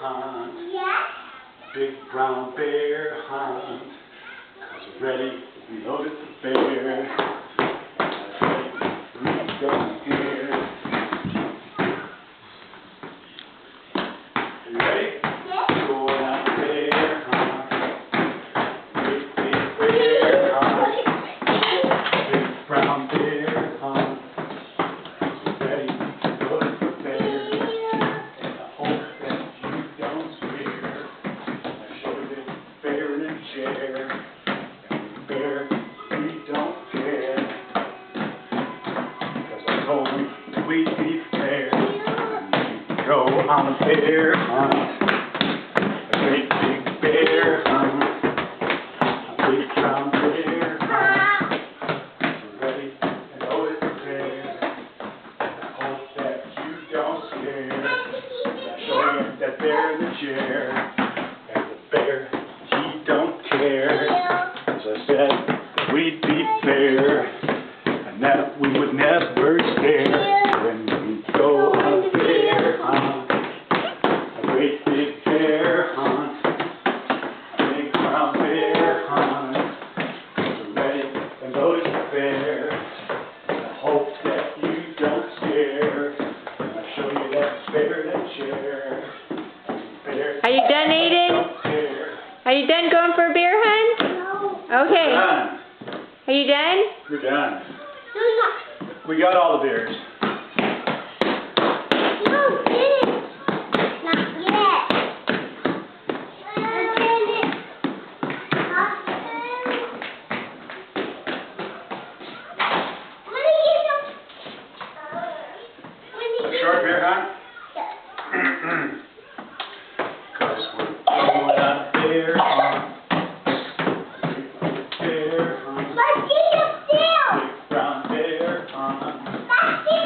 hunt. Yeah. Big brown bear hunt. 'Cause we're ready, we loaded the bear. We go here. You ready? Yeah. Going on a bear hunt. Big bear hunt. Big brown bear hunt. We're ready, we loaded the bear. And I hope that you don't scare. I show you the bear in a chair. And the bear, we don't care. 'Cause I told him that we'd be fair. And we go on a bear hunt. A great big bear hunt. A big brown bear hunt. We're ready and loaded the bear. I hope that you don't scare. I show you that bear in the chair. And the bear, he don't care. As I said, that we'd be fair. And that we would never scare. When we go on a bear hunt. A great big bear hunt. A big brown bear hunt. We're ready and loaded the bear. And I hope that you don't scare. And I show you that bear in a chair. Bear, Are you done, Ayden? don't care. Are you done going for a bear hunt? No. Okay. We're done. Are you done? We're done. No, We got all the bears. no, didn't. Not yet. I didn't. Short bear hunt? Yeah. 'Cause we're going on a bear hunt. Bear hunt. But you still. Big brown bear hunt. But you